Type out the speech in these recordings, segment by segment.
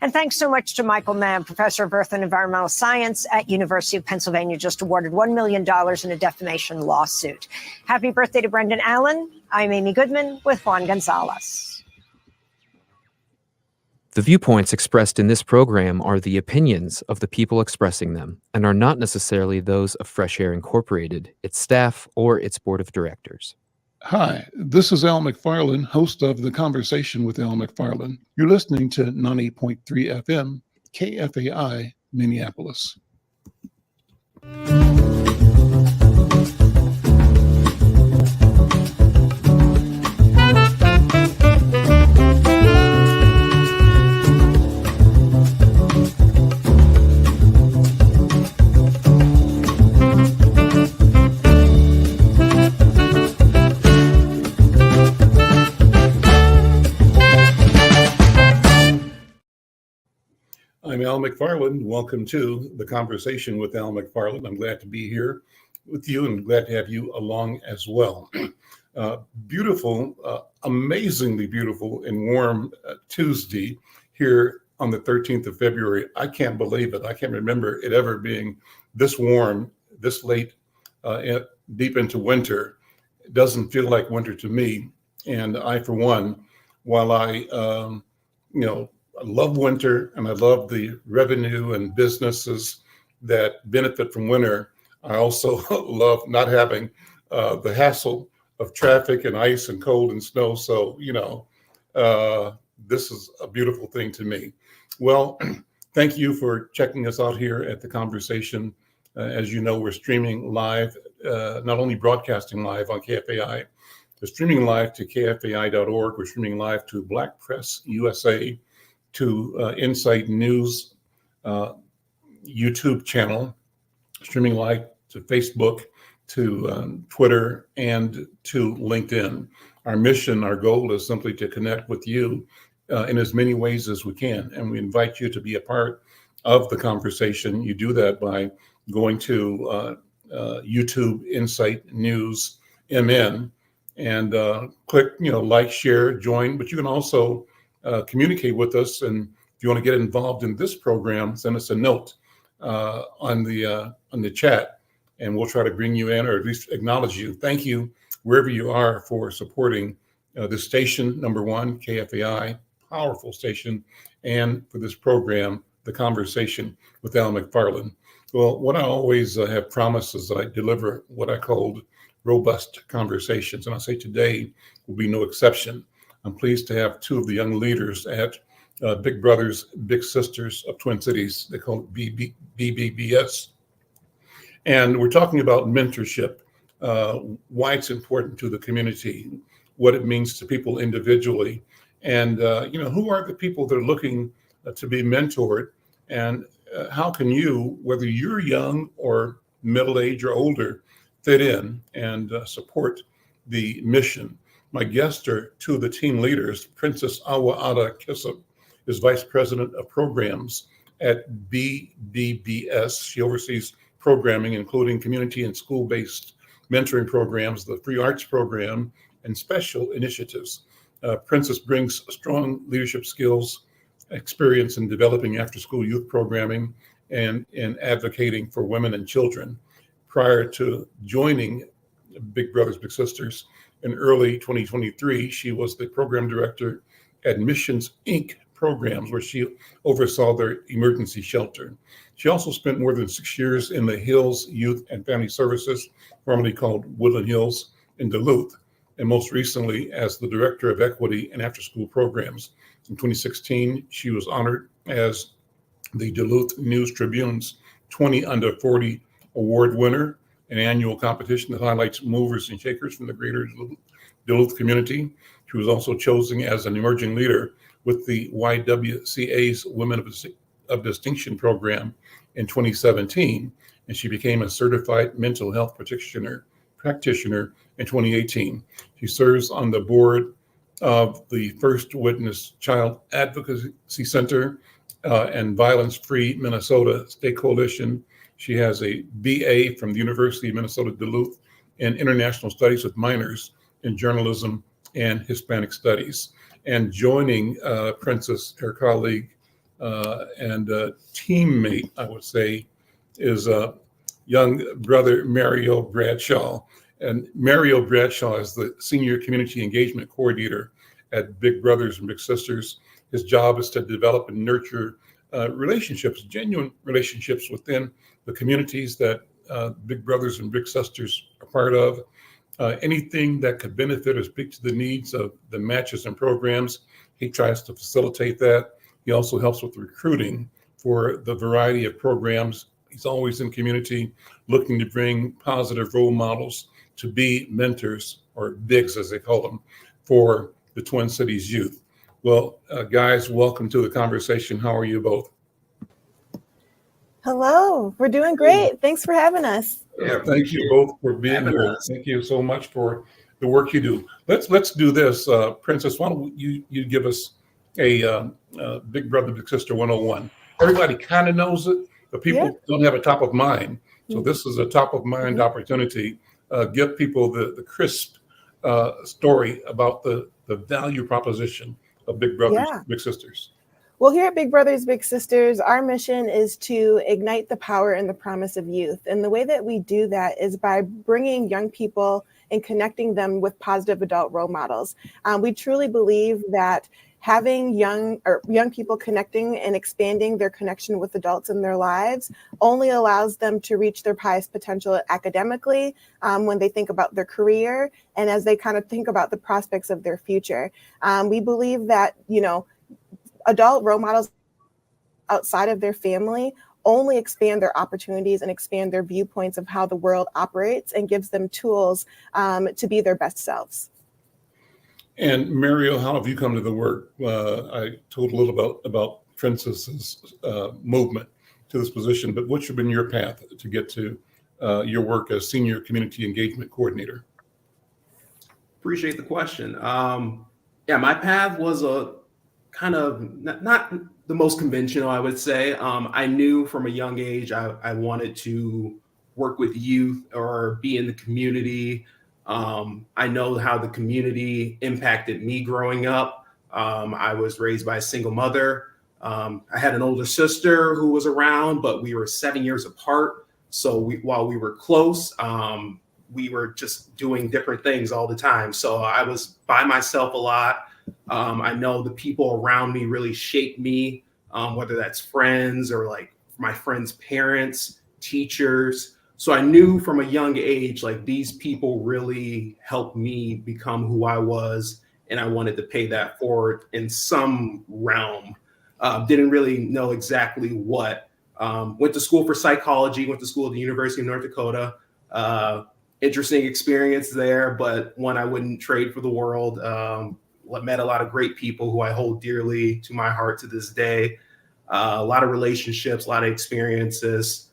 And thanks so much to Michael Mann, professor of Earth and Environmental Science at University of Pennsylvania, just awarded $1 million in a defamation lawsuit. Happy birthday to Brendan Allen. I'm Amy Goodman with Juan Gonzalez. The viewpoints expressed in this program are the opinions of the people expressing them and are not necessarily those of Fresh Air Incorporated, its staff, or its board of directors. Hi, this is Al McFarlane, host of the Conversation with Al McFarlane. You're listening to 90.3 FM, KFAI, Minneapolis. I'm Al McFarlane. Welcome to the Conversation with Al McFarlane. I'm glad to be here with you and glad to have you along as well. Beautiful, amazingly beautiful and warm Tuesday here on the 13th of February. I can't believe it. I can't remember it ever being this warm, this late, deep into winter. It doesn't feel like winter to me. And I, for one, while I love winter and I love the revenue and businesses that benefit from winter, I also love not having the hassle of traffic and ice and cold and snow. So, this is a beautiful thing to me. Well, thank you for checking us out here at the Conversation. As you know, we're streaming live, not only broadcasting live on KFAI, we're streaming live to kfai.org. We're streaming live to Black Press USA, to Insight News YouTube channel, streaming live to Facebook, to Twitter, and to LinkedIn. Our mission, our goal is simply to connect with you in as many ways as we can. And we invite you to be a part of the conversation. You do that by going to YouTube Insight News MN and click, like, share, join. But you can also communicate with us, and if you want to get involved in this program, send us a note on the chat, and we'll try to bring you in, or at least acknowledge you. Thank you wherever you are for supporting this station, number one, KFAI, powerful station, and for this program, The Conversation with Al McFarlane. Well, what I always have promised is that I deliver what I called robust conversations, and I say today will be no exception. I'm pleased to have two of the young leaders at Big Brothers, Big Sisters of Twin Cities. They call it BBBS. And we're talking about mentorship, why it's important to the community, what it means to people individually, and who are the people that are looking to be mentored, and how can you, whether you're young or middle-aged or older, fit in and support the mission. My guests are two of the team leaders. Princess Awa-Ada Kisob is Vice President of Programs at BBBS. She oversees programming, including community and school-based mentoring programs, the Free Arts Program, and special initiatives. Princess brings strong leadership skills, experience in developing after-school youth programming, and in advocating for women and children. Prior to joining Big Brothers Big Sisters, in early 2023, she was the program director at Missions Inc. programs, where she oversaw their emergency shelter. She also spent more than 6 years in the Hills Youth and Family Services, formerly called Woodland Hills, in Duluth, and most recently as the director of equity and after-school programs. In 2016, she was honored as the Duluth News Tribune's 20 Under 40 award winner, an annual competition that highlights movers and shakers from the greater Duluth community. She was also chosen as an emerging leader with the YWCA's Women of Distinction program in 2017, and she became a certified mental health practitioner in 2018. She serves on the board of the First Witness Child Advocacy Center and Violence Free Minnesota State Coalition. She has a BA from the University of Minnesota Duluth in International Studies with minors in journalism and Hispanic studies. And joining Princess, her colleague and teammate, I would say, is young brother Mario Bradshaw. And Mario Bradshaw is the Senior Community Engagement Coordinator at Big Brothers and Big Sisters. His job is to develop and nurture relationships, genuine relationships within the communities that Big Brothers and Big Sisters are part of. Anything that could benefit or speak to the needs of the matches and programs, he tries to facilitate that. He also helps with recruiting for the variety of programs. He's always in community looking to bring positive role models to be mentors, or bigs as they call them, for the Twin Cities youth. Well, guys, welcome to the conversation. How are you both? Hello, we're doing great. Thanks for having us. Yeah, thank you both for being here. Thank you so much for the work you do. Let's do this. Princess, why don't you give us a Big Brother, Big Sister 101. Everybody kind of knows it, but people don't have a top of mind. So this is a top of mind opportunity. Give people the crisp story about the value proposition of Big Brothers, Big Sisters. Well, here at Big Brothers Big Sisters, our mission is to ignite the power and the promise of youth. And the way that we do that is by bringing young people and connecting them with positive adult role models. We truly believe that having young people connecting and expanding their connection with adults in their lives only allows them to reach their highest potential academically when they think about their career and as they kind of think about the prospects of their future. We believe that, adult role models outside of their family only expand their opportunities and expand their viewpoints of how the world operates and gives them tools to be their best selves. And Mario, how have you come to the work? I told a little about Princess's movement to this position, but what's been your path to get to your work as Senior Community Engagement Coordinator? Appreciate the question. My path was a kind of not the most conventional, I would say. I knew from a young age I wanted to work with youth or be in the community. I know how the community impacted me growing up. I was raised by a single mother. I had an older sister who was around, but we were 7 years apart. So while we were close, we were just doing different things all the time. So I was by myself a lot. I know the people around me really shaped me, whether that's friends or like my friends' parents, teachers. So I knew from a young age, like these people really helped me become who I was. And I wanted to pay that forward in some realm. Didn't really know exactly what. Went to school for psychology, went to school at the University of North Dakota. Interesting experience there, but one I wouldn't trade for the world. Met a lot of great people who I hold dearly to my heart to this day. A lot of relationships, a lot of experiences.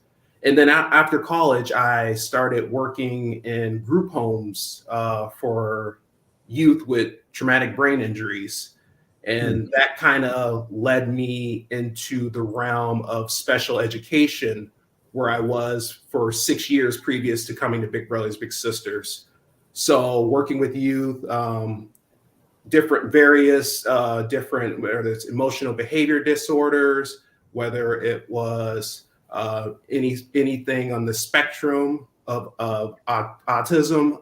And then after college, I started working in group homes for youth with traumatic brain injuries. And that kind of led me into the realm of special education, where I was for 6 years previous to coming to Big Brothers Big Sisters. So working with youth, different, whether it's emotional behavior disorders, whether it was anything on the spectrum of autism.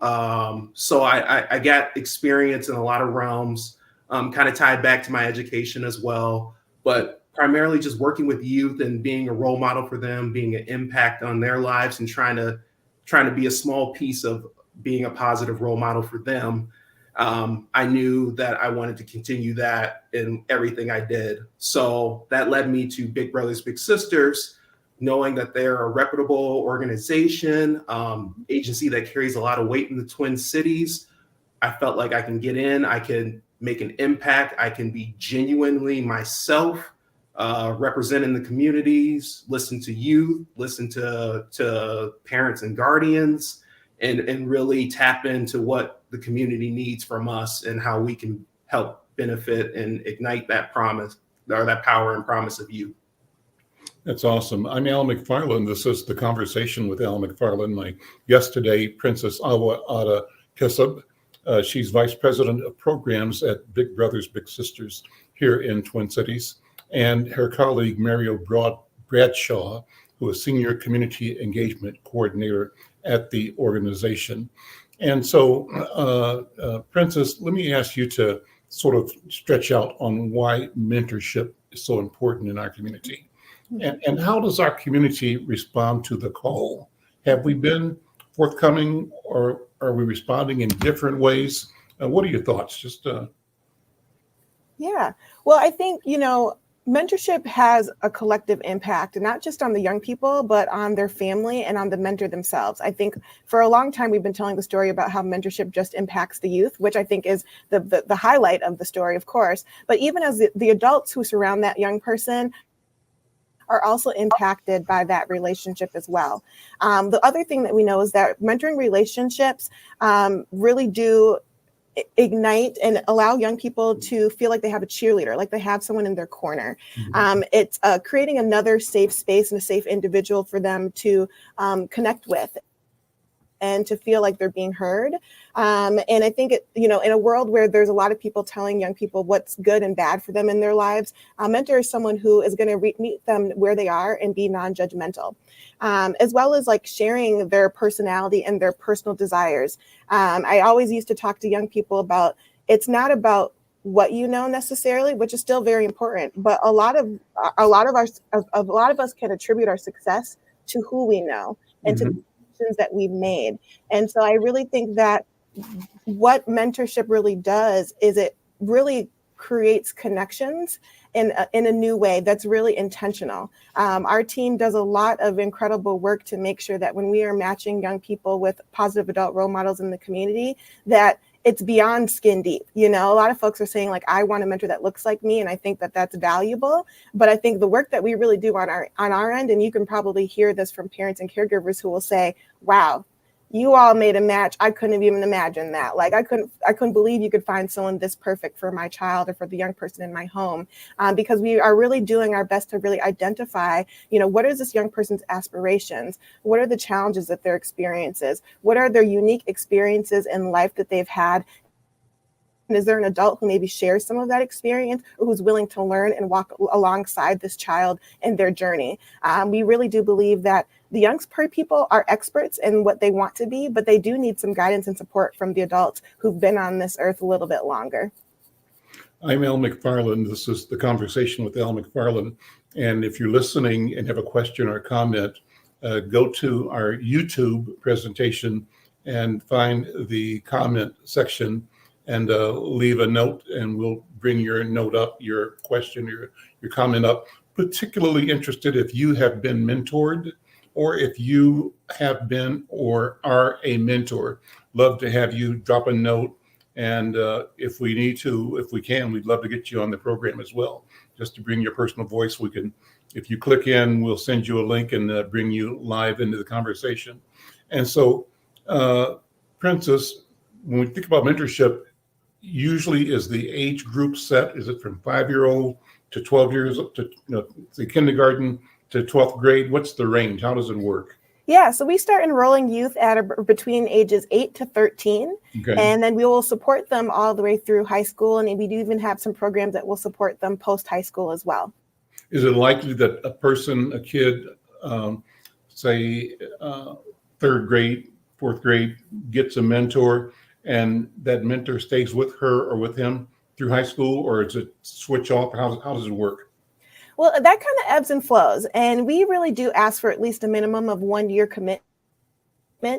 So I got experience in a lot of realms, kind of tied back to my education as well, but primarily just working with youth and being a role model for them, being an impact on their lives and trying to be a small piece of being a positive role model for them. I knew that I wanted to continue that in everything I did. So that led me to Big Brothers Big Sisters, knowing that they're a reputable organization, agency that carries a lot of weight in the Twin Cities. I felt like I can get in, I can make an impact, I can be genuinely myself, representing the communities, listen to youth, listen to parents and guardians, and really tap into what the community needs from us and how we can help benefit and ignite that promise or that power and promise of youth. That's awesome. I'm Al McFarlane. This is the Conversation with Al McFarlane. My guest today, Princess Awa-Ada Kisob. She's Vice President of Programs at Big Brothers Big Sisters here in Twin Cities. and her colleague, Mario Bradshaw, who is Senior Community Engagement Coordinator at the organization. And so, Princess, let me ask you to sort of stretch out on why mentorship is so important in our community. And how does our community respond to the call? Have we been forthcoming, or are we responding in different ways? What are your thoughts? Yeah, well, I think, mentorship has a collective impact, not just on the young people, but on their family and on the mentor themselves. I think for a long time, we've been telling the story about how mentorship just impacts the youth, which I think is the highlight of the story, of course. But even as the adults who surround that young person are also impacted by that relationship as well. The other thing that we know is that mentoring relationships really do ignite and allow young people to feel like they have a cheerleader, like they have someone in their corner. It's creating another safe space and a safe individual for them to connect with and to feel like they're being heard. And I think, in a world where there's a lot of people telling young people what's good and bad for them in their lives, a mentor is someone who is going to meet them where they are and be non-judgmental, as well as like sharing their personality and their personal desires. I always used to talk to young people about, it's not about what you know necessarily, which is still very important, but a lot of us can attribute our success to who we know and to that we've made. And so I really think that what mentorship really does is it really creates connections in a new way that's really intentional. Our team does a lot of incredible work to make sure that when we are matching young people with positive adult role models in the community, that it's beyond skin deep. A lot of folks are saying like, I want a mentor that looks like me. And I think that that's valuable. But I think the work that we really do on our end, and you can probably hear this from parents and caregivers who will say, wow, you all made a match. I couldn't have even imagined that. Like I couldn't believe you could find someone this perfect for my child or for the young person in my home, because we are really doing our best to really identify, what is this young person's aspirations? What are the challenges that their experiences? What are their unique experiences in life that they've had? And is there an adult who maybe shares some of that experience or who's willing to learn and walk alongside this child in their journey? We really do believe that the young people are experts in what they want to be, but they do need some guidance and support from the adults who've been on this earth a little bit longer. I'm Al McFarlane. This is the Conversation with Al McFarlane. And if you're listening and have a question or comment, go to our YouTube presentation and find the comment section and leave a note, and we'll bring your note up, your question, your comment up. Particularly interested if you have been mentored, or if you have been or are a mentor. Love to have you drop a note. And if we can, we'd love to get you on the program as well, just to bring your personal voice. If you click in, we'll send you a link and bring you live into the conversation. And so, Princess, when we think about mentorship, usually is the age group set? Is it from 5-year-old to 12 years up to say kindergarten to 12th grade? What's the range? How does it work? Yeah, so we start enrolling youth at between ages 8 to 13, okay. And then we will support them all the way through high school, and we do even have some programs that will support them post high school as well. Is it likely that a kid, say 3rd grade, 4th grade, gets a mentor, and that mentor stays with her or with him through high school, or is it switch off? How does it work? Well, that kind of ebbs and flows, and we really do ask for at least a minimum of 1 year commitment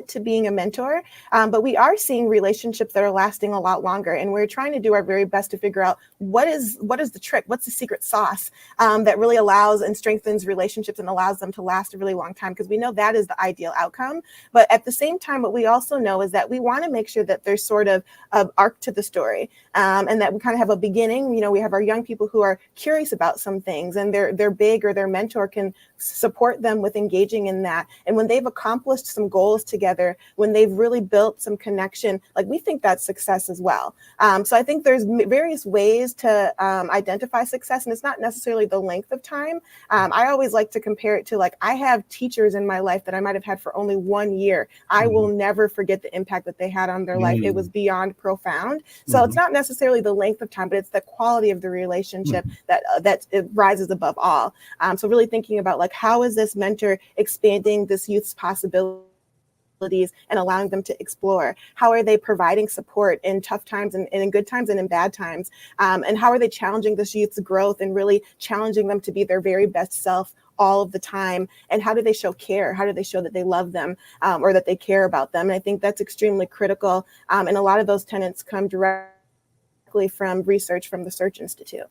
to being a mentor, but we are seeing relationships that are lasting a lot longer, and we're trying to do our very best to figure out what is the trick, what's the secret sauce that really allows and strengthens relationships and allows them to last a really long time, because we know that is the ideal outcome. But at the same time, what we also know is that we want to make sure that there's sort of an arc to the story, and that we kind of have a beginning. We have our young people who are curious about some things, and their big or their mentor can support them with engaging in that, and when they've accomplished some goals together, when they've really built some connection, like we think that's success as well. So I think there's various ways to identify success, and it's not necessarily the length of time. I always like to compare it to, like, I have teachers in my life that I might have had for only 1 year. I will never forget the impact that they had on their life. It was beyond profound. So it's not necessarily the length of time, but it's the quality of the relationship that it rises above all. So really thinking about, like, how is this mentor expanding this youth's possibilities and allowing them to explore? How are they providing support in tough times and in good times and in bad times? And how are they challenging this youth's growth and really challenging them to be their very best self all of the time? And how do they show care? How do they show that they love them or that they care about them? And I think that's extremely critical. And a lot of those tenets come directly from research from the Search Institute.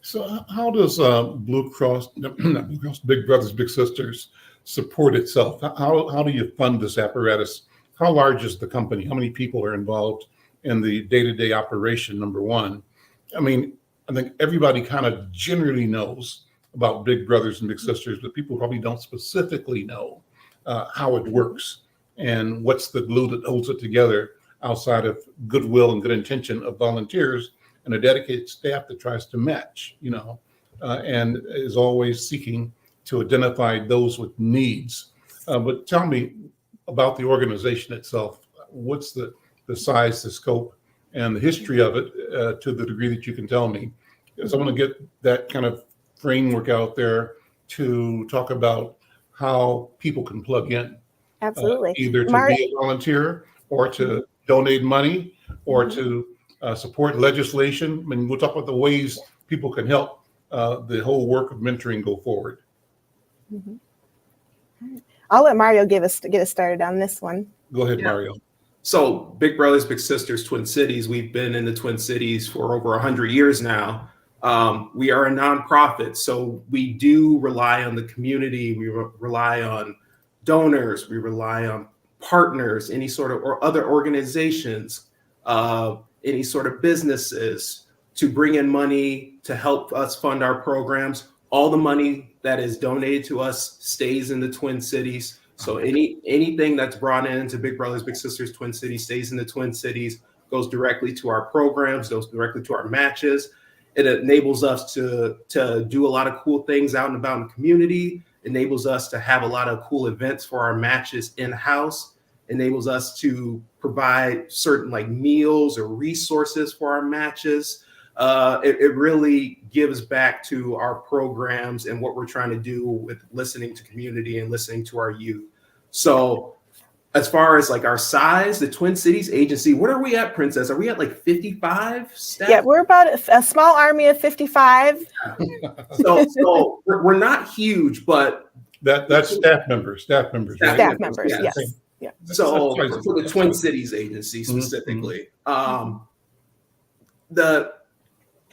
So how does Blue Cross, not Blue Cross, Big Brothers Big Sisters support itself? How do you fund this apparatus? How large is the company? How many people are involved in the day-to-day operation, number one? I mean, I think everybody kind of generally knows about Big Brothers and Big Sisters, but people probably don't specifically know how it works and what's the glue that holds it together outside of goodwill and good intention of volunteers and a dedicated staff that tries to match, and is always seeking to identify those with needs. But tell me about the organization itself. What's the size, the scope, and the history of it to the degree that you can tell me? Because I want to get that kind of framework out there to talk about how people can plug in. Absolutely. Either to be a volunteer or to donate money or to support legislation. I mean, we'll talk about the ways people can help the whole work of mentoring go forward. I'll let Mario get us started on this one. Go ahead, Mario. So Big Brothers Big Sisters Twin Cities, we've been in the Twin Cities for over 100 years now. We are a nonprofit, so we do rely on the community. We rely on donors. We rely on partners, any sort of or other organizations, any sort of businesses to bring in money to help us fund our programs. All the money that is donated to us stays in the Twin Cities. So anything that's brought into Big Brothers Big Sisters Twin Cities stays in the Twin Cities, goes directly to our programs, goes directly to our matches. It enables us to do a lot of cool things out and about in the community, enables us to have a lot of cool events for our matches in-house, enables us to provide certain like meals or resources for our matches. It really gives back to our programs and what we're trying to do with listening to community and listening to our youth. So as far as like our size, the Twin Cities agency, what are we at, Princess? Are we at like 55 staff? Yeah, we're about a small army of 55. So we're not huge, but that's staff members. Staff members, yes. Yeah. So for the Twin Cities agency specifically, the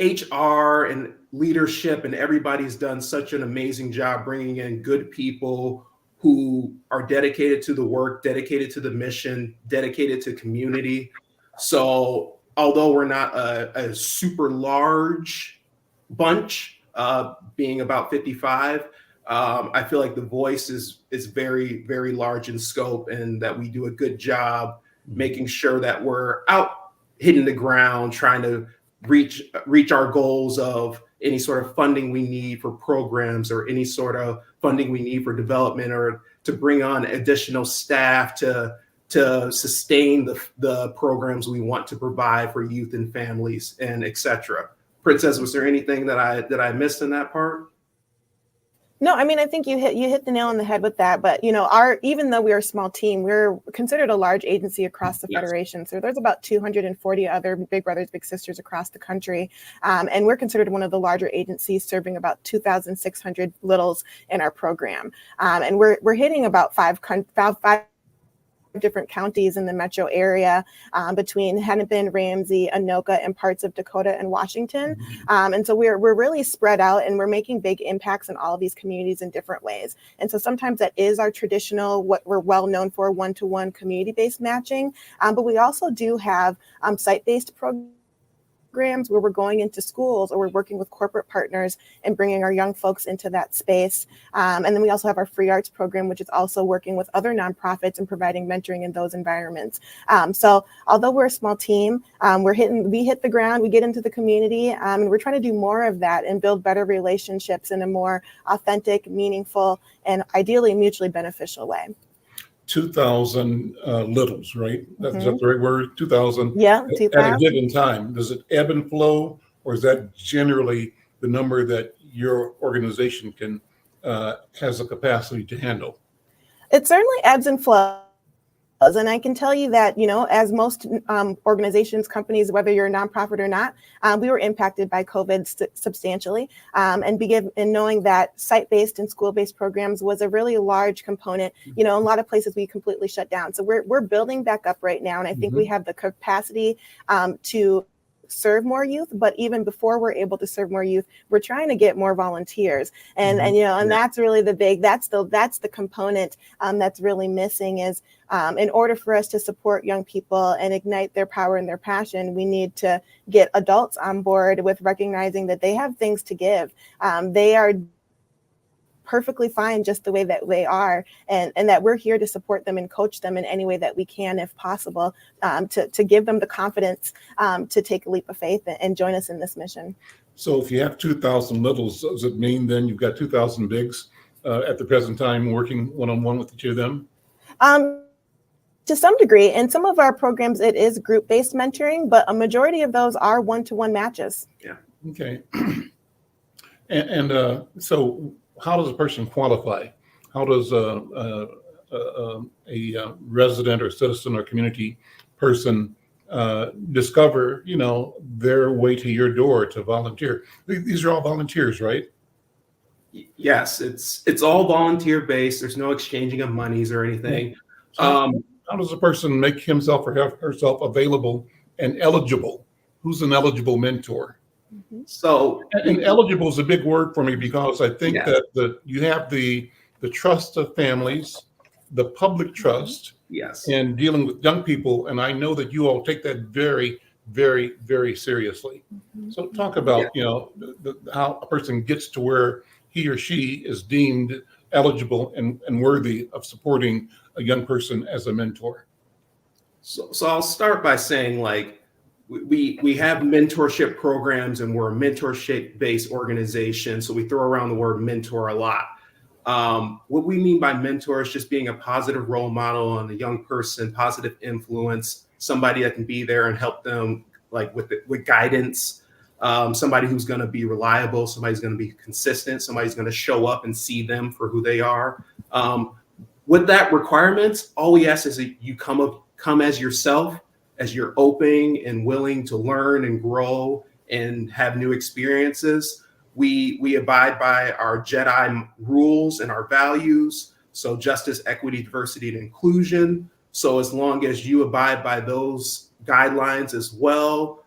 HR and leadership and everybody's done such an amazing job bringing in good people who are dedicated to the work, dedicated to the mission, dedicated to community. So although we're not a super large bunch, being about 55, I feel like the voice is very, very large in scope and that we do a good job making sure that we're out hitting the ground, trying to reach our goals of any sort of funding we need for programs or any sort of funding we need for development or to bring on additional staff to sustain the programs we want to provide for youth and families and et cetera. Princess, was there anything that I missed in that part? No, I mean, I think you hit the nail on the head with that. But, even though we are a small team, we're considered a large agency across the Federation. So there's about 240 other Big Brothers, Big Sisters across the country. And we're considered one of the larger agencies serving about 2,600 littles in our program. And we're hitting about five different counties in the metro area between Hennepin, Ramsey, Anoka, and parts of Dakota and Washington. And so we're really spread out and we're making big impacts in all of these communities in different ways. And so sometimes that is our traditional, what we're well known for, one-to-one community-based matching. But we also do have site-based programs programs where we're going into schools or we're working with corporate partners and bringing our young folks into that space. And then we also have our free arts program, which is also working with other nonprofits and providing mentoring in those environments. So although we're a small team, we hit the ground, we get into the community, and we're trying to do more of that and build better relationships in a more authentic, meaningful, and ideally mutually beneficial way. 2,000 littles, right? Is that the right word? 2,000 Yeah, at a 2,000. given time. Does it ebb and flow, or is that generally the number that your organization can has the capacity to handle? It certainly ebbs and flows. And I can tell you that, as most organizations, companies, whether you're a nonprofit or not, we were impacted by COVID substantially. And knowing that site-based and school-based programs was a really large component, in a lot of places we completely shut down. So we're building back up right now. And I think we have the capacity to serve more youth, but even before we're able to serve more youth, we're trying to get more volunteers. And that's really that's the component that's really missing is in order for us to support young people and ignite their power and their passion, we need to get adults on board with recognizing that they have things to give. They are perfectly fine just the way that they are, and that we're here to support them and coach them in any way that we can, if possible, to give them the confidence to take a leap of faith and join us in this mission. So if you have 2,000 littles, does it mean then you've got 2,000 bigs at the present time working one-on-one with each of them? To some degree. In some of our programs, it is group-based mentoring, but a majority of those are one-to-one matches. Yeah. Okay. And so how does a person qualify? How does a resident or citizen or community person discover, their way to your door to volunteer? These are all volunteers, right? Yes, it's all volunteer based. There's no exchanging of monies or anything. So how does a person make himself or herself available and eligible? Who's an eligible mentor? So, and eligible is a big word for me, because I think that you have the trust of families, the public trust, and dealing with young people. And I know that you all take that very, very, very seriously. So talk about, how a person gets to where he or she is deemed eligible and worthy of supporting a young person as a mentor. So I'll start by saying, we have mentorship programs, and we're a mentorship-based organization. So we throw around the word mentor a lot. What we mean by mentor is just being a positive role model on a young person, positive influence, somebody that can be there and help them with guidance, somebody who's going to be reliable, somebody's going to be consistent, somebody's going to show up and see them for who they are. With that requirements, all we ask is that you come as yourself, as you're open and willing to learn and grow and have new experiences. We abide by our JEDI rules and our values. So justice, equity, diversity, and inclusion. So as long as you abide by those guidelines as well,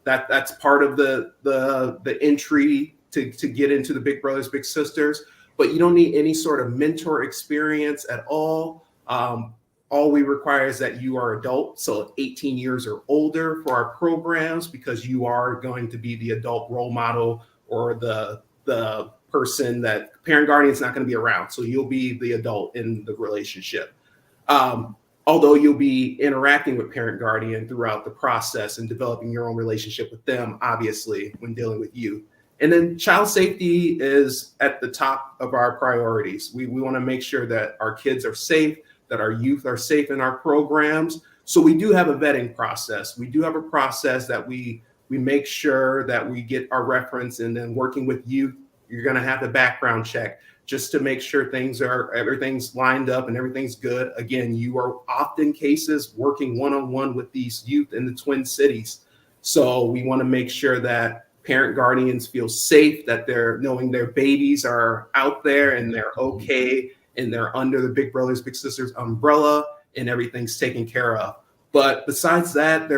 that's part of the entry to get into the Big Brothers Big Sisters. But you don't need any sort of mentor experience at all. All we require is that you are adult, so 18 years or older for our programs, because you are going to be the adult role model or the person that parent guardian is not going to be around. So you'll be the adult in the relationship. Although you'll be interacting with parent guardian throughout the process and developing your own relationship with them, obviously, when dealing with youth. And then child safety is at the top of our priorities. We want to make sure that our kids are safe, that our youth are safe in our programs. So we do have a vetting process. We do have a process that we make sure that we get our reference, and then working with youth, you're going to have the background check just to make sure everything's lined up and everything's good. Again, you are often cases working one-on-one with these youth in the Twin Cities. So we want to make sure that parent guardians feel safe, that they're knowing their babies are out there and they're okay, and they're under the Big Brothers Big Sisters umbrella, and everything's taken care of. But besides that,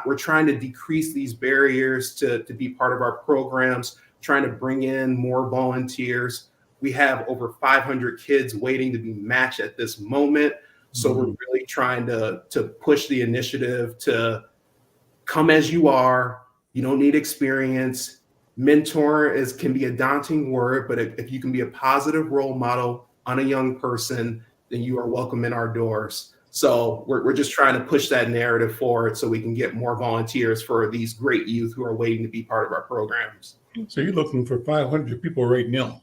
we're trying to decrease these barriers to be part of our programs, trying to bring in more volunteers. We have over 500 kids waiting to be matched at this moment. So we're really trying to push the initiative to come as you are. You don't need experience. Mentor can be a daunting word, but if you can be a positive role model on a young person, then you are welcome in our doors. So we're just trying to push that narrative forward so we can get more volunteers for these great youth who are waiting to be part of our programs. So you're looking for 500 people right now.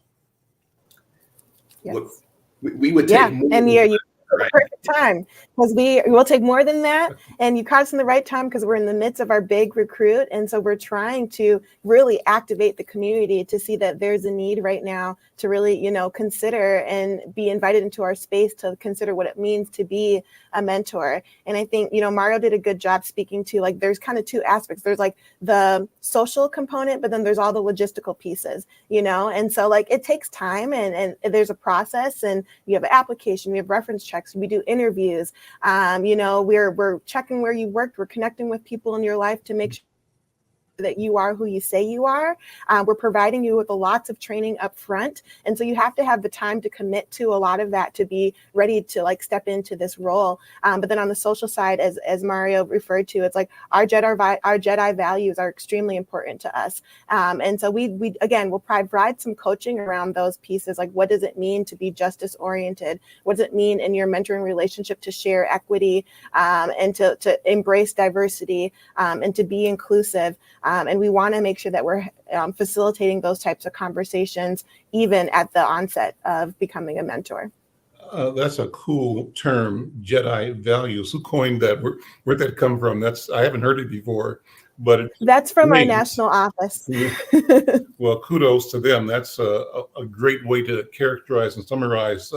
Yes. We would take more. And you the perfect time, because we will take more than that. And you caught us in the right time, because we're in the midst of our big recruit. And so we're trying to really activate the community to see that there's a need right now to really, consider and be invited into our space to consider what it means to be a mentor. And I think, Mario did a good job speaking to, like, there's kind of two aspects. There's like the social component, but then there's all the logistical pieces, and so like it takes time and there's a process, and you have an application, we have reference checks, we do interviews, we're checking where you worked, we're connecting with people in your life to make sure that you are who you say you are. We're providing you with lots of training up front. And so you have to have the time to commit to a lot of that to be ready to like step into this role. But then on the social side, as Mario referred to, it's like our Jedi values are extremely important to us. And so we again, we'll provide some coaching around those pieces. Like, what does it mean to be justice oriented? What does it mean in your mentoring relationship to share equity, and to embrace diversity, and to be inclusive? And we want to make sure that we're facilitating those types of conversations, even at the onset of becoming a mentor. That's a cool term, Jedi values. Who coined that? Where'd that come from? I haven't heard it before, but that's from our national office. Well, kudos to them. That's a great way to characterize and summarize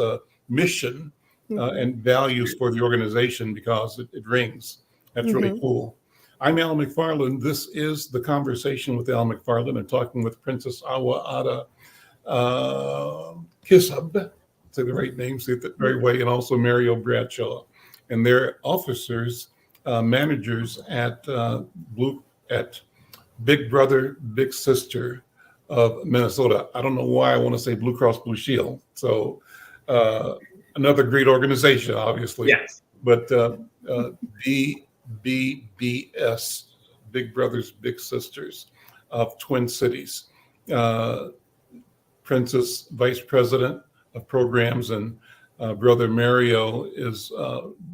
mission and values for the organization, because it rings. That's really cool. I'm Al McFarlane. This is the Conversation with Al McFarlane. I'm talking with Princess Awa-Ada Kisob, say the right name, say it the right way, and also Mario Bradshaw. And they're officers, managers at Big Brother, Big Sister of Minnesota. I don't know why I want to say Blue Cross Blue Shield. So another great organization, obviously. Yes. But BBS, Big Brothers, Big Sisters of Twin Cities. Princess Vice President of Programs, and Brother Mario is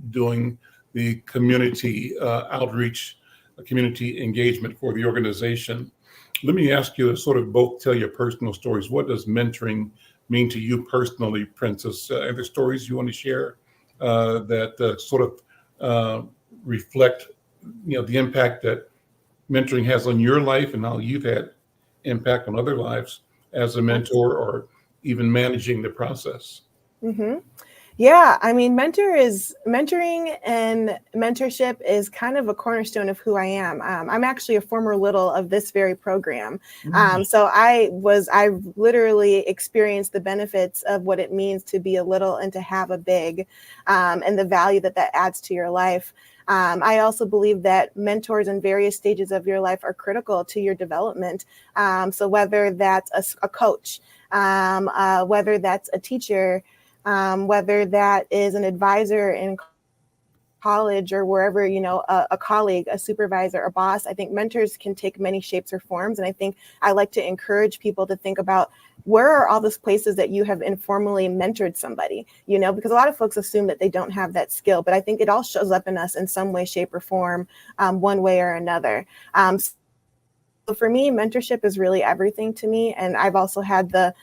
doing the community outreach, community engagement for the organization. Let me ask you to sort of both tell your personal stories. What does mentoring mean to you personally, Princess? Are there stories you want to share that sort of reflect, the impact that mentoring has on your life, and how you've had impact on other lives as a mentor, or even managing the process? Yeah, I mean, mentoring and mentorship is kind of a cornerstone of who I am. I'm actually a former little of this very program. So I literally experienced the benefits of what it means to be a little and to have a big, and the value that adds to your life. I also believe that mentors in various stages of your life are critical to your development. So whether that's a coach, whether that's a teacher, whether that is an advisor in college or wherever, a colleague, a supervisor, a boss, I think mentors can take many shapes or forms. And I think I like to encourage people to think about, where are all those places that you have informally mentored somebody, because a lot of folks assume that they don't have that skill, but I think it all shows up in us in some way, shape, or form, one way or another. So for me, mentorship is really everything to me. And I've also had the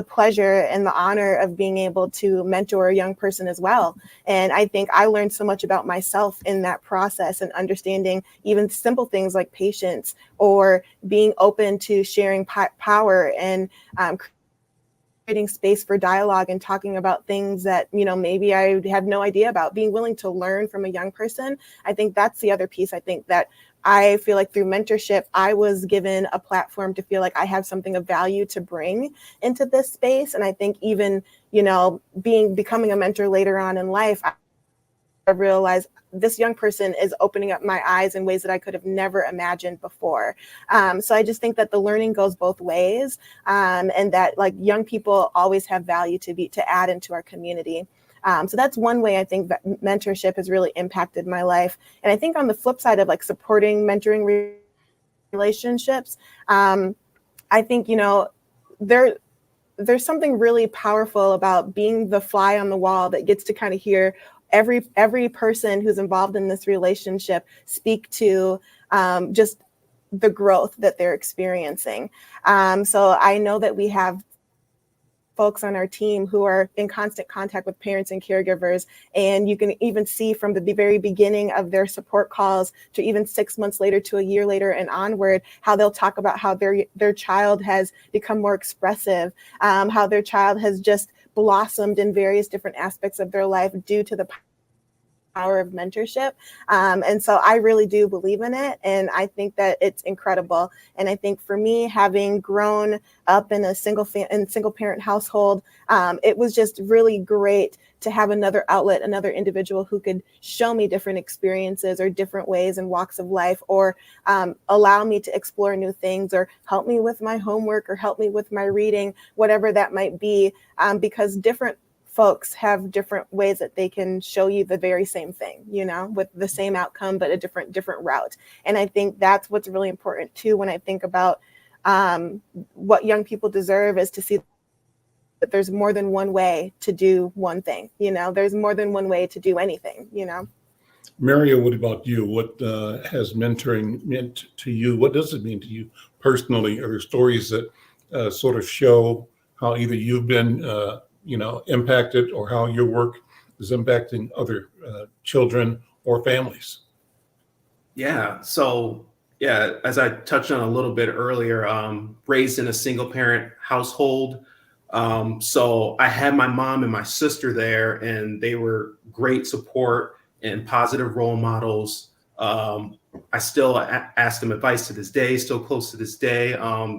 pleasure and the honor of being able to mentor a young person as well. And I think I learned so much about myself in that process, and understanding even simple things like patience, or being open to sharing power, and creating space for dialogue and talking about things that, maybe I have no idea about, being willing to learn from a young person. I think that's the other piece. I think that I feel like through mentorship, I was given a platform to feel like I have something of value to bring into this space. And I think even, becoming a mentor later on in life, I realized this young person is opening up my eyes in ways that I could have never imagined before. So I just think that the learning goes both ways, and that like young people always have value to add into our community. So that's one way I think that mentorship has really impacted my life. And I think on the flip side of like supporting mentoring relationships, I think, there's something really powerful about being the fly on the wall that gets to kind of hear every person who's involved in this relationship speak to just the growth that they're experiencing. So I know that we have folks on our team who are in constant contact with parents and caregivers. And you can even see from the very beginning of their support calls to even 6 months later to a year later and onward, how they'll talk about how their child has become more expressive, how their child has just blossomed in various different aspects of their life due to the power of mentorship. And so I really do believe in it. And I think that it's incredible. And I think for me, having grown up in a single parent household, it was just really great to have another outlet, another individual who could show me different experiences or different ways and walks of life, or allow me to explore new things, or help me with my homework, or help me with my reading, whatever that might be, because different folks have different ways that they can show you the very same thing, with the same outcome, but a different route. And I think that's what's really important too, when I think about what young people deserve, is to see that there's more than one way to do one thing. There's more than one way to do anything, Mario, what about you? What has mentoring meant to you? What does it mean to you personally? Are there stories that sort of show how either you've been impacted, or how your work is impacting other children or families? Yeah. So, as I touched on a little bit earlier, raised in a single parent household. So I had my mom and my sister there, and they were great support and positive role models. I still ask them advice to this day, still close to this day.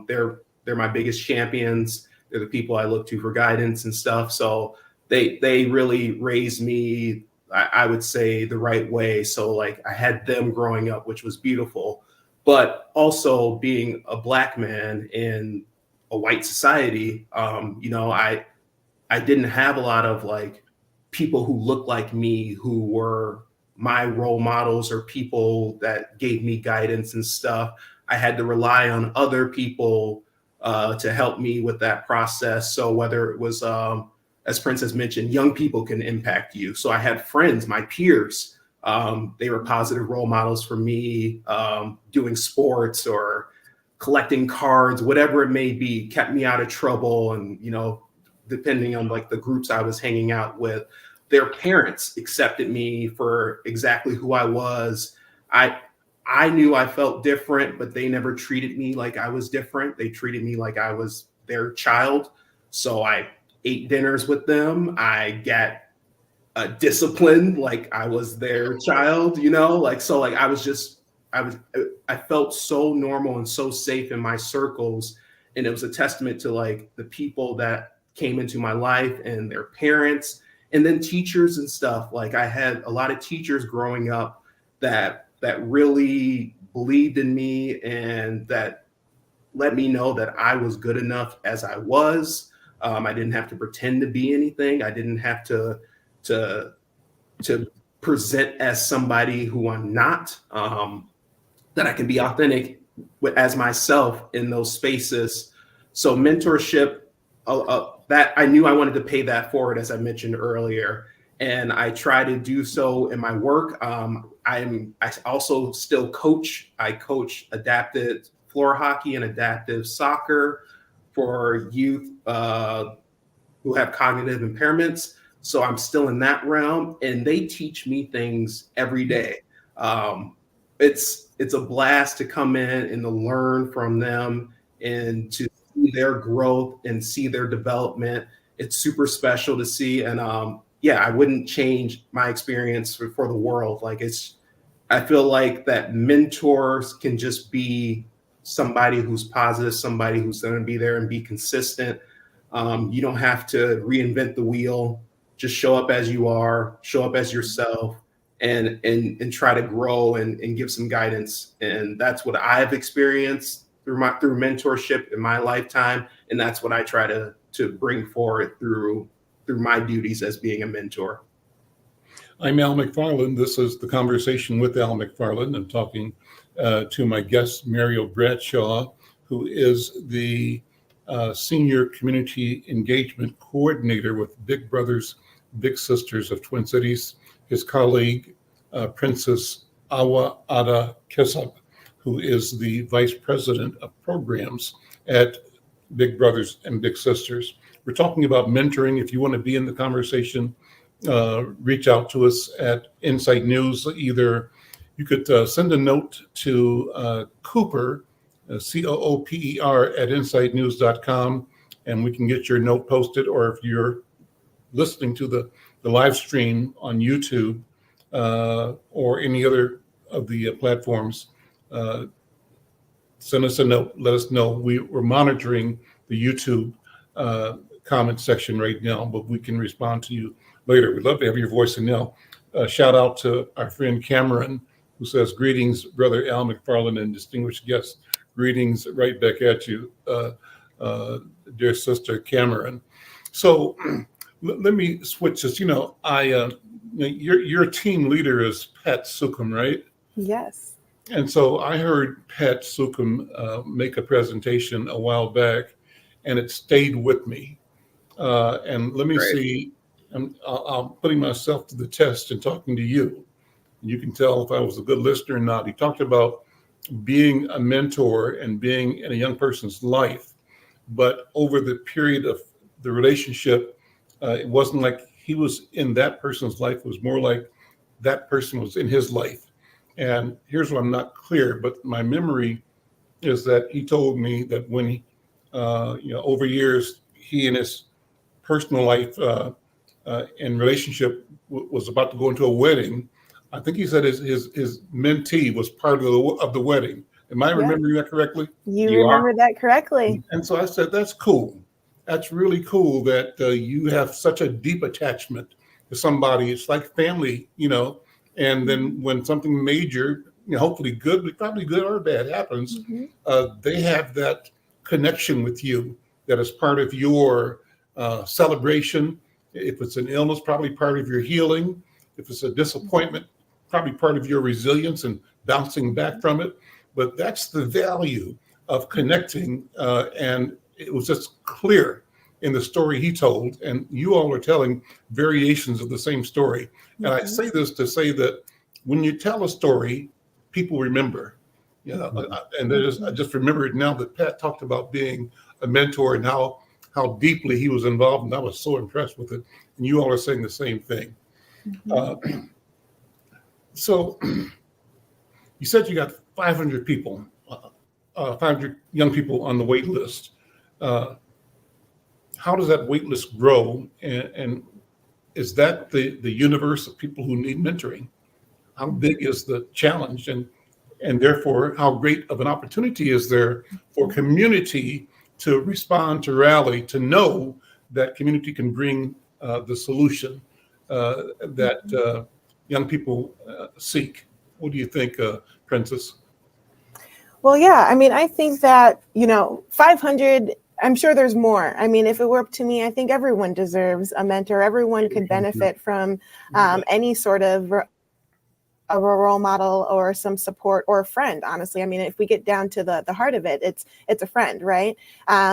They're my biggest champions. They're the people I look to for guidance and stuff. So they really raised me, I would say, the right way. So like I had them growing up, which was beautiful, but also being a Black man in a white society, I didn't have a lot of like people who looked like me, who were my role models or people that gave me guidance and stuff. I had to rely on other people to help me with that process. So whether it was, as Prince has mentioned, young people can impact you. So I had friends, my peers, they were positive role models for me, doing sports or collecting cards, whatever it may be, kept me out of trouble. And, depending on like the groups I was hanging out with, their parents accepted me for exactly who I was. I knew I felt different, but they never treated me like I was different. They treated me like I was their child. So I ate dinners with them. I got disciplined like I was their child, I felt so normal and so safe in my circles. And it was a testament to like the people that came into my life and their parents, and then teachers and stuff. Like I had a lot of teachers growing up that really believed in me and that let me know that I was good enough as I was. I didn't have to pretend to be anything. I didn't have to present as somebody who I'm not, that I can be authentic as myself in those spaces. So mentorship, that I knew I wanted to pay that forward, as I mentioned earlier. And I try to do so in my work. I also still coach. I coach adaptive floor hockey and adaptive soccer for youth who have cognitive impairments. So I'm still in that realm, and they teach me things every day. It's a blast to come in and to learn from them and to see their growth and see their development. It's super special to see. And I wouldn't change my experience for the world. I feel like that mentors can just be somebody who's positive, somebody who's going to be there and be consistent. You don't have to reinvent the wheel. Just show up as you are, show up as yourself, and try to grow and give some guidance. And that's what I've experienced through mentorship in my lifetime. And that's what I try to bring forward through through my duties as being a mentor. I'm Al McFarlane. This is the Conversation with Al McFarlane. I'm talking to my guest, Mario Bradshaw, who is the Senior Community Engagement Coordinator with Big Brothers, Big Sisters of Twin Cities. His colleague, Princess Awa-Ada Kisob, who is the Vice President of Programs at Big Brothers and Big Sisters. We're talking about mentoring. If you want to be in the conversation, reach out to us at Insight News. Either you could send a note to Cooper, Cooper at insightnews.com, and we can get your note posted. Or if you're listening to the live stream on YouTube or any other of the platforms, send us a note. Let us know. We're monitoring the YouTube comment section right now, but we can respond to you later. We'd love to have your voice. And now, shout out to our friend Cameron, who says, "Greetings, Brother Al McFarlane and distinguished guests." Greetings right back at you, dear sister Cameron. So let me switch this. Your team leader is Pat Sukum, right? Yes. And so I heard Pat Sukum make a presentation a while back, and it stayed with me. And let me see. I'm putting myself to the test and talking to you. You can tell if I was a good listener or not. He talked about being a mentor and being in a young person's life, but over the period of the relationship, it wasn't like he was in that person's life. It was more like that person was in his life. And here's what I'm not clear, but my memory is that he told me that when he, over years, he and his personal life and relationship was about to go into a wedding. I think he said his mentee was part of the wedding. Am I remembering that correctly? You remember that correctly. And so I said, that's cool. That's really cool that you have such a deep attachment to somebody. It's like family, and then when something major, hopefully good, probably good or bad happens, they have that connection with you that is part of your celebration. If it's an illness, probably part of your healing. If it's a disappointment, probably part of your resilience and bouncing back from it. But that's the value of connecting. And it was just clear in the story he told. And you all are telling variations of the same story. And I say this to say that when you tell a story, people remember. And I just remember it now that Pat talked about being a mentor and how deeply he was involved. And I was so impressed with it. And you all are saying the same thing. So you said you got 500 people, 500 young people on the wait list. How does that wait list grow? And is that the universe of people who need mentoring? How big is the challenge? And therefore, how great of an opportunity is there for community to respond, to rally, to know that community can bring the solution that young people seek? What do you think, Princess? Well, yeah, I think that, 500, I'm sure there's more. If it were up to me, I think everyone deserves a mentor. Everyone could benefit from any sort of a role model or some support or a friend, honestly. If we get down to the heart of it, it's a friend, right?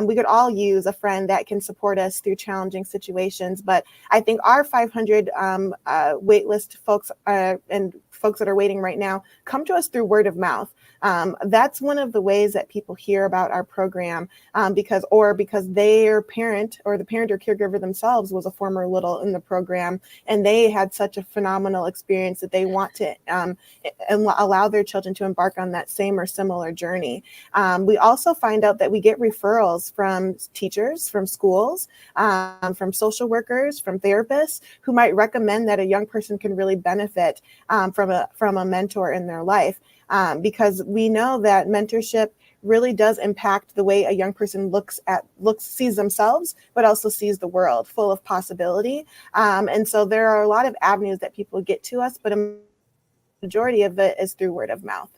We could all use a friend that can support us through challenging situations. But I think our 500 waitlist folks and folks that are waiting right now come to us through word of mouth. That's one of the ways that people hear about our program because their parent or the parent or caregiver themselves was a former little in the program, and they had such a phenomenal experience that they want to allow their children to embark on that same or similar journey. We also find out that we get referrals from teachers, from schools, from social workers, from therapists who might recommend that a young person can really benefit from a mentor in their life. Because we know that mentorship really does impact the way a young person sees themselves, but also sees the world full of possibility. And so there are a lot of avenues that people get to us, but a majority of it is through word of mouth.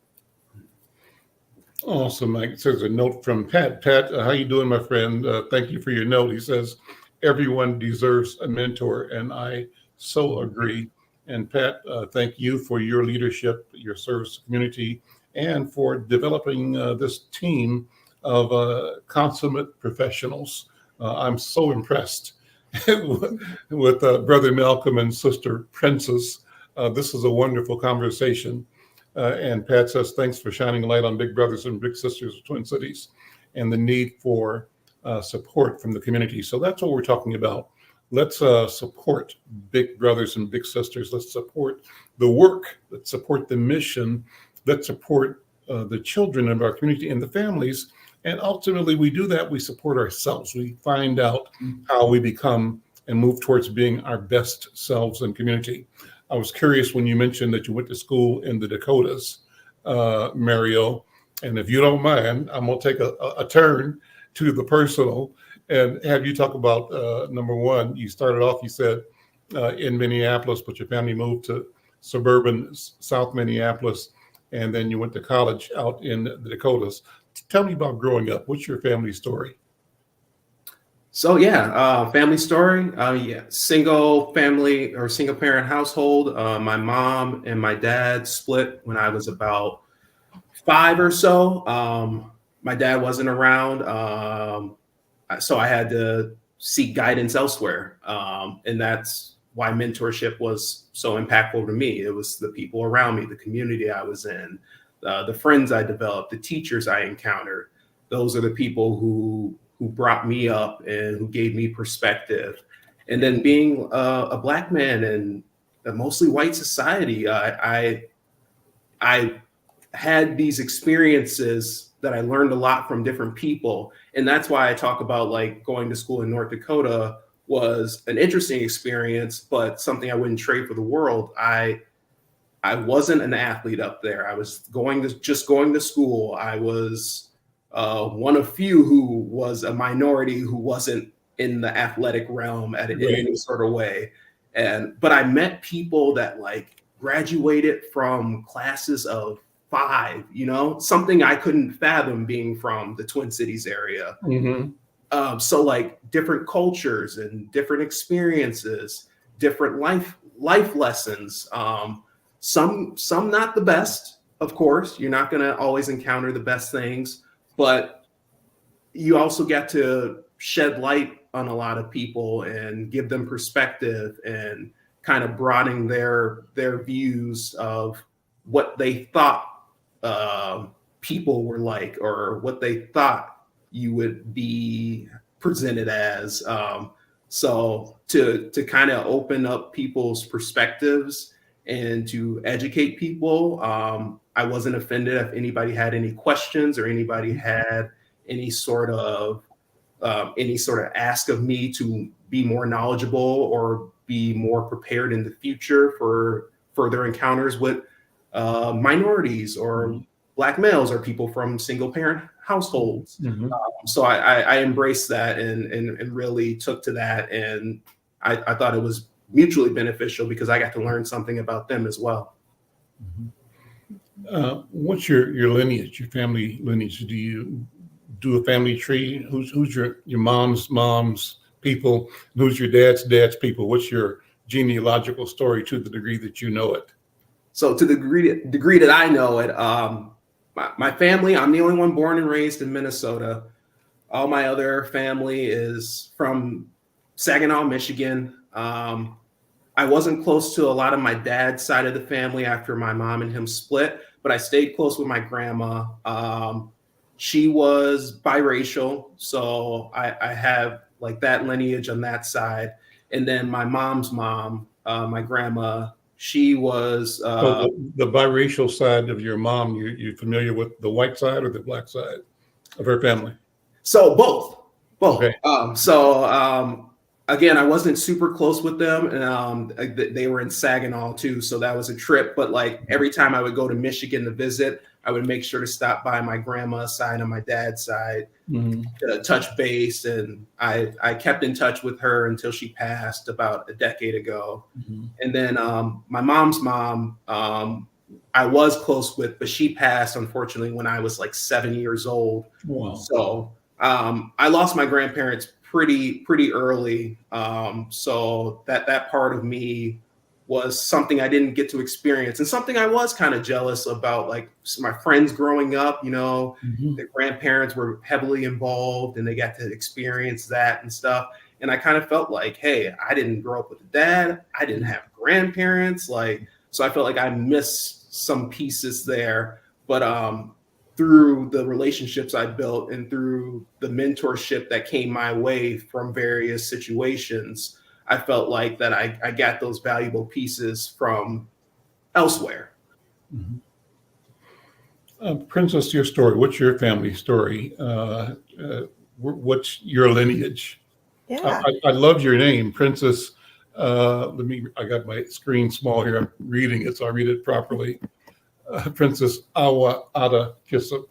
Awesome, Mike. There's a note from Pat. Pat, how you doing, my friend? Thank you for your note. He says, everyone deserves a mentor, and I so agree. And Pat, thank you for your leadership, your service to the community, and for developing this team of consummate professionals. I'm so impressed with Brother Malcolm and Sister Princess. This is a wonderful conversation. And Pat says, thanks for shining a light on big brothers and big sisters of Twin Cities and the need for support from the community. So that's what we're talking about. Let's support big brothers and big sisters. Let's support the work. Let's support the mission. Let's support the children of our community and the families. And ultimately, we do that. We support ourselves. We find out how we become and move towards being our best selves in community. I was curious when you mentioned that you went to school in the Dakotas, Mario. And if you don't mind, I'm going to take a turn to the personal and have you talk about, number one, you started off, you said, in Minneapolis, but your family moved to suburban South Minneapolis, and then you went to college out in the Dakotas. Tell me about growing up. What's your family story? So family story. Single family or single parent household. My mom and my dad split when I was about 5 or so. My dad wasn't around, so I had to seek guidance elsewhere, and that's why mentorship was so impactful to me. It was the people around me, the community I was in, the friends I developed, the teachers I encountered. Those are the people who brought me up and who gave me perspective. And then being a Black man in a mostly white society, I had these experiences that I learned a lot from different people. And that's why I talk about like going to school in North Dakota was an interesting experience, but something I wouldn't trade for the world. I wasn't an athlete up there. I was just going to school. I was one of few who was a minority who wasn't in the athletic realm in any sort of way. But I met people that like graduated from classes of 5, something I couldn't fathom being from the Twin Cities area. Mm-hmm. So like different cultures and different experiences, different life lessons. Some not the best, of course. You're not going to always encounter the best things, but you also get to shed light on a lot of people and give them perspective and kind of broaden their views of what they thought people were like, or what they thought you would be presented as. So to kind of open up people's perspectives and to educate people. I wasn't offended if anybody had any questions or anybody had any sort of ask of me to be more knowledgeable or be more prepared in the future for further encounters with minorities or Black males or people from single parent households. Mm-hmm. So I embraced that and really took to that. And I thought it was mutually beneficial because I got to learn something about them as well. Mm-hmm. What's your lineage, your family lineage? Do you do a family tree? Who's your mom's people? Who's your dad's people? What's your genealogical story to the degree that you know it? So to the degree that I know it, my family, I'm the only one born and raised in Minnesota. All my other family is from Saginaw, Michigan. I wasn't close to a lot of my dad's side of the family after my mom and him split, but I stayed close with my grandma. She was biracial, so I have like that lineage on that side. And then my mom's mom, my grandma, she was so the biracial side of your mom. You familiar with the white side or the Black side of her family? So both. Okay. Again, I wasn't super close with them, and they were in Saginaw too, so that was a trip. But like every time I would go to Michigan to visit, I would make sure to stop by my grandma's side and my dad's side, to touch base, and I kept in touch with her until she passed about a decade ago. Mm-hmm. And then my mom's mom, I was close with, but she passed unfortunately when I was like 7 years old. Wow. So I lost my grandparents pretty early. So that part of me was something I didn't get to experience, and something I was kind of jealous about. Like my friends growing up, their grandparents were heavily involved and they got to experience that and stuff. And I kind of felt like, hey, I didn't grow up with a dad. I didn't have grandparents. So I felt like I missed some pieces there. But through the relationships I built and through the mentorship that came my way from various situations, I felt like that I got those valuable pieces from elsewhere. Princess, your story. What's your family story? What's your lineage? Yeah. I love your name, Princess. I got my screen small here. I'm reading it, so I read it properly. Princess Awa-Ada Kisob.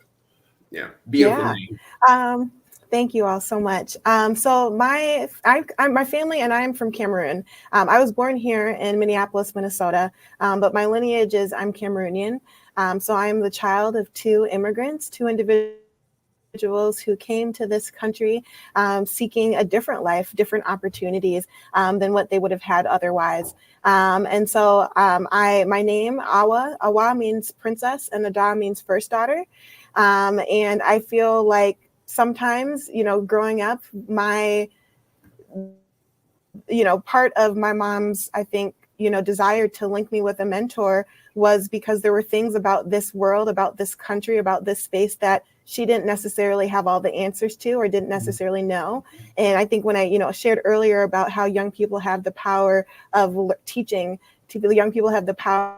Yeah, beautiful name. Thank you all so much. So my family and I am from Cameroon. I was born here in Minneapolis, Minnesota, but my lineage is I'm Cameroonian. So I am the child of two immigrants, two individuals who came to this country seeking a different life, different opportunities than what they would have had otherwise. And so my name, Awa means princess and Ada means first daughter. And I feel like sometimes, growing up, part of my mom's, I think, desire to link me with a mentor was because there were things about this world, about this country, about this space that she didn't necessarily have all the answers to or didn't necessarily know. And I think when I, shared earlier about how young people have the power of teaching, young people have the power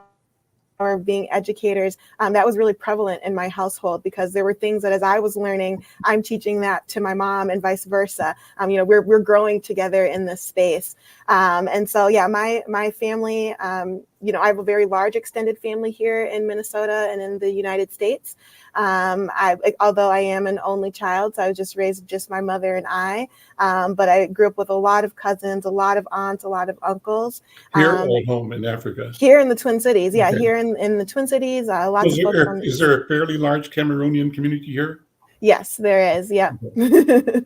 of being educators, that was really prevalent in my household because there were things that as I was learning, I'm teaching that to my mom and vice versa. We're growing together in this space. And so, yeah, my family, I have a very large extended family here in Minnesota and in the United States. Although I am an only child, so I was just raised just my mother and I, but I grew up with a lot of cousins, a lot of aunts, a lot of uncles. Here or home in Africa? Here in the Twin Cities. Yeah, okay. Here in the Twin Cities. Lots of folks is there a fairly large Cameroonian community here? Yes, there is. Yeah. Okay.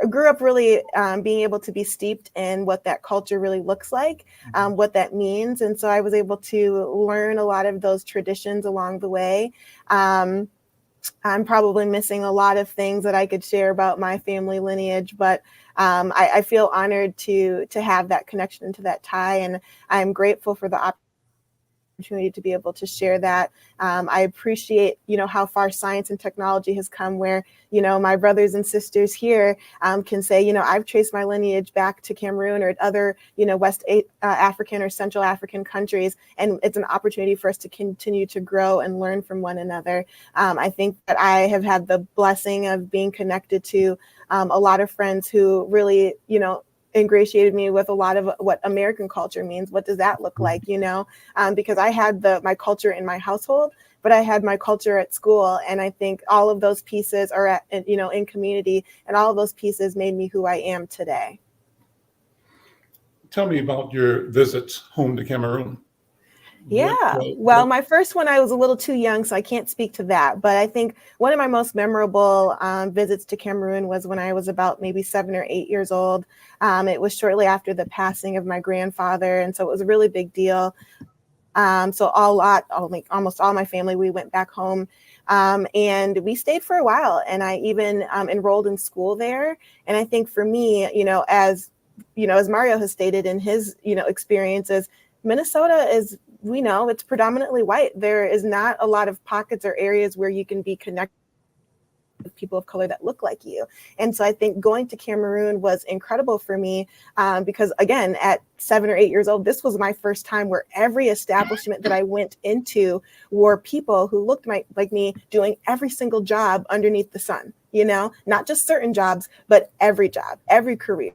Grew up really being able to be steeped in what that culture really looks like, what that means. And so I was able to learn a lot of those traditions along the way. I'm probably missing a lot of things that I could share about my family lineage, but I feel honored to have that connection to that tie. And I'm grateful for the opportunity to be able to share that. I appreciate, how far science and technology has come where, my brothers and sisters here can say, I've traced my lineage back to Cameroon or other, West African or Central African countries. And it's an opportunity for us to continue to grow and learn from one another. I think that I have had the blessing of being connected to a lot of friends who really, ingratiated me with a lot of what American culture means. What does that look like, because I had my culture in my household, but I had my culture at school. And I think all of those pieces are in community, and all of those pieces made me who I am today. Tell me about your visits home to Cameroon. Yeah. My first one, I was a little too young, so I can't speak to that. But I think one of my most memorable visits to Cameroon was when I was about maybe 7 or 8 years old. It was shortly after the passing of my grandfather. And so it was a really big deal. So almost all my family, we went back home and we stayed for a while. And I even enrolled in school there. And I think for me, as Mario has stated in his, experiences, Minnesota is, it's predominantly white. There is not a lot of pockets or areas where you can be connected with people of color that look like you. And so I think going to Cameroon was incredible for me because, again, at 7 or 8 years old, this was my first time where every establishment that I went into were people who looked like me doing every single job underneath the sun, not just certain jobs, but every job, every career.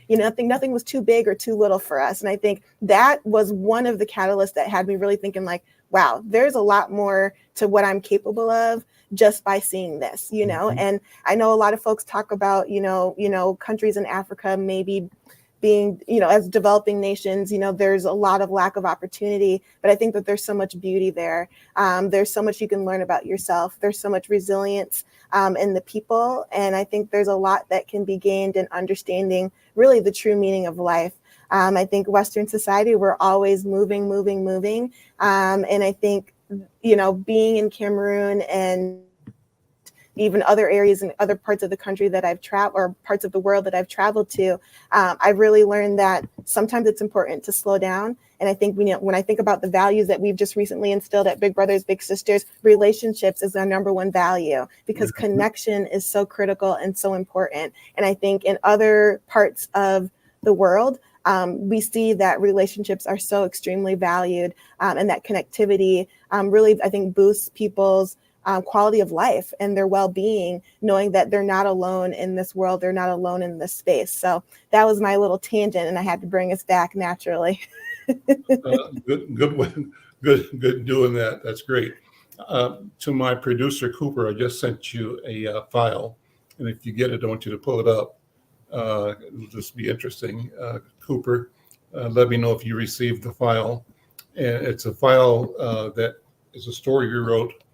Nothing was too big or too little for us. And I think that was one of the catalysts that had me really thinking like, wow, there's a lot more to what I'm capable of just by seeing this, And I know a lot of folks talk about, countries in Africa maybe being, as developing nations, there's a lot of lack of opportunity, but I think that there's so much beauty there. There's so much you can learn about yourself. There's so much resilience in the people. And I think there's a lot that can be gained in understanding really the true meaning of life. I think Western society, we're always moving. And I think, being in Cameroon and even other areas and other parts of the country that I've traveled, or parts of the world that I've traveled to, I've really learned that sometimes it's important to slow down. And I think when I think about the values that we've just recently instilled at Big Brothers Big Sisters, relationships is our number one value, because connection is so critical and so important. And I think in other parts of the world, we see that relationships are so extremely valued, and that connectivity really, I think, boosts people's quality of life and their well-being, knowing that they're not alone in this world, they're not alone in this space. So that was my little tangent, and I had to bring us back naturally. Good one. Good doing that. That's great. To my producer, Cooper, I just sent you a file, and if you get it, I want you to pull it up. It'll just be interesting. Cooper, let me know if you received the file. And it's a file that is a story we wrote.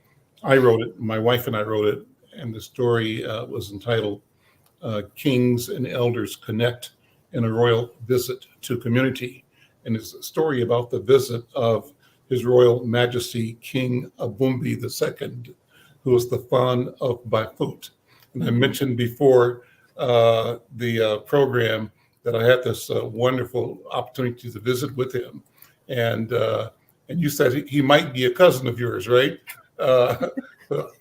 I wrote it, my wife and I wrote it, and the story was entitled Kings and Elders Connect in a Royal Visit to Community. And it's a story about the visit of His Royal Majesty King Abumbi II, who was the Fan of Bafut. And I mentioned before the program that I had this wonderful opportunity to visit with him. And you said he might be a cousin of yours, right?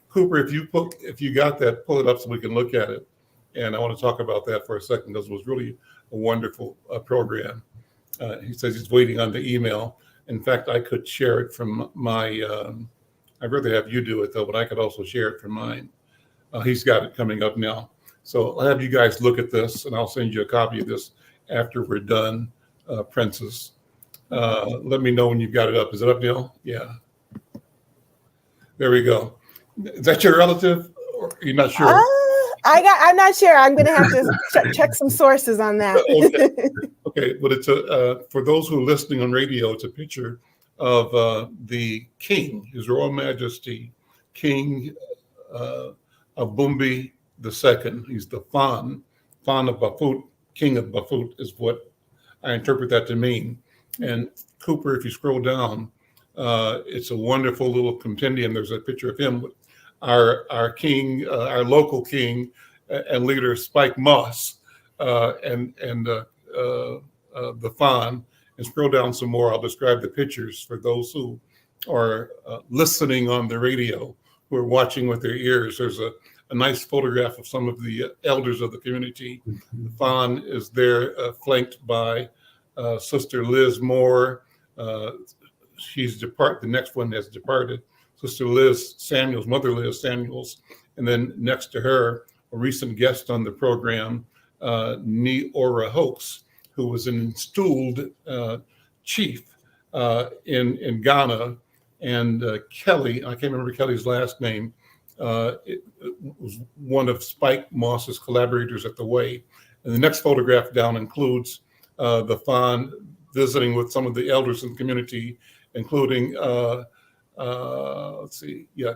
Cooper, if you got that, pull it up so we can look at it. And I want to talk about that for a second, because it was really a wonderful program. He says he's waiting on the email. In fact, I could share it from my, I'd rather have you do it though, but I could also share it from mine. He's got it coming up now. So I'll have you guys look at this, and I'll send you a copy of this after we're done, Princess. Let me know when you've got it up. Is it up, Neil? Yeah. There we go. Is that your relative? Or you're not sure? I'm not sure. I'm going to have to check some sources on that. Okay. But it's for those who are listening on radio, it's a picture of the King, His Royal Majesty, King Abumbi II. He's the Fan of Bafut, King of Bafut is what I interpret that to mean. And Cooper, if you scroll down, it's a wonderful little compendium. There's a picture of him with our king, our local king and leader, Spike Moss, and the Fan. And scroll down some more. I'll describe the pictures for those who are listening on the radio, who are watching with their ears. There's a nice photograph of some of the elders of the community. The Fan is there, flanked by Sister Liz Moore. She's the next one has departed. Sister Liz Samuels, Mother Liz Samuels. And then next to her, a recent guest on the program, Ni-Ora Hoax, who was an installed chief in Ghana. And Kelly, I can't remember Kelly's last name, it was one of Spike Moss's collaborators at the Way. And the next photograph down includes the Fan visiting with some of the elders in the community, including,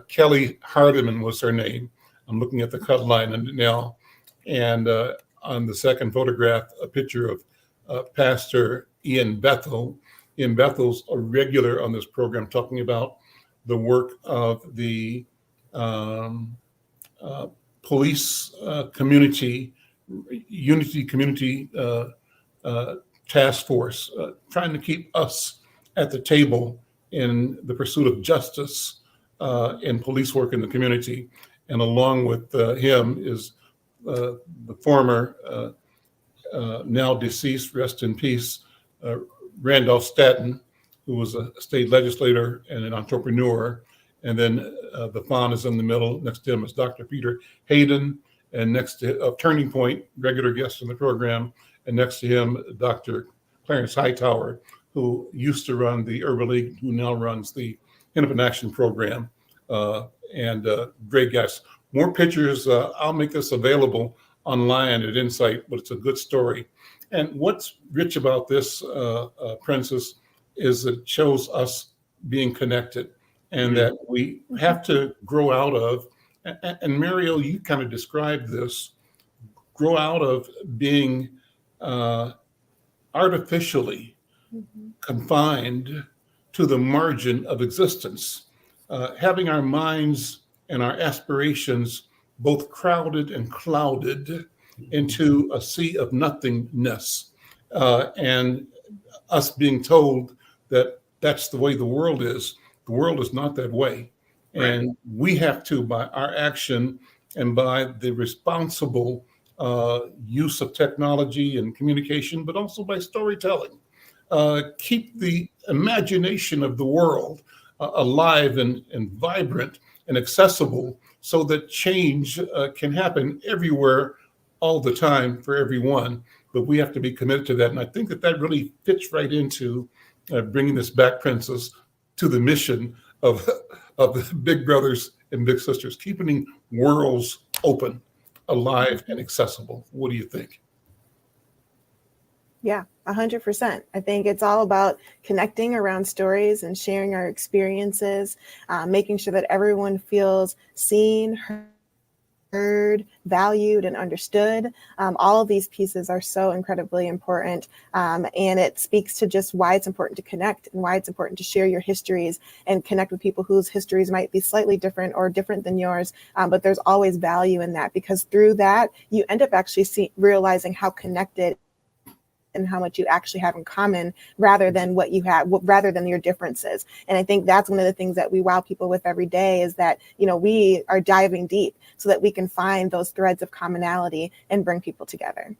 Kelly Hardiman was her name. I'm looking at the cut line now. And on the second photograph, a picture of Pastor Ian Bethel. Ian Bethel's a regular on this program, talking about the work of the police community, unity community task force, trying to keep us at the table in the pursuit of justice in police work in the community. And along with him is the former, now deceased, rest in peace, Randolph Stanton, who was a state legislator and an entrepreneur. And then the Fan is in the middle. Next to him is Dr. Peter Hayden. And next to Turning Point, regular guest in the program. And next to him, Dr. Clarence Hightower, who used to run the Urban League, who now runs the Hennepin Action Program. And great guys. More pictures. I'll make this available online at Insight, but it's a good story. And what's rich about this, Princess, is it shows us being connected, and that we have to grow out of, and Mario, you kind of described this, grow out of being artificially confined to the margin of existence, having our minds and our aspirations both crowded and clouded into a sea of nothingness, and us being told that that's the way the world is. The world is not that way. Right. And we have to, by our action and by the responsible use of technology and communication, but also by storytelling, keep the imagination of the world alive and vibrant and accessible, so that change can happen everywhere, all the time, for everyone. But we have to be committed to that. And I think that really fits right into bringing this back, Princess, to the mission of the big brothers and big sisters, keeping worlds open, alive, and accessible. What do you think? Yeah, 100%. I think it's all about connecting around stories and sharing our experiences, making sure that everyone feels seen, heard, valued, and understood. All of these pieces are so incredibly important. And it speaks to just why it's important to connect and why it's important to share your histories and connect with people whose histories might be slightly different or different than yours. But there's always value in that, because through that, you end up actually realizing how connected and how much you actually have in common, rather than what you have, rather than your differences. And I think that's one of the things that we wow people with every day, is that, we are diving deep so that we can find those threads of commonality and bring people together.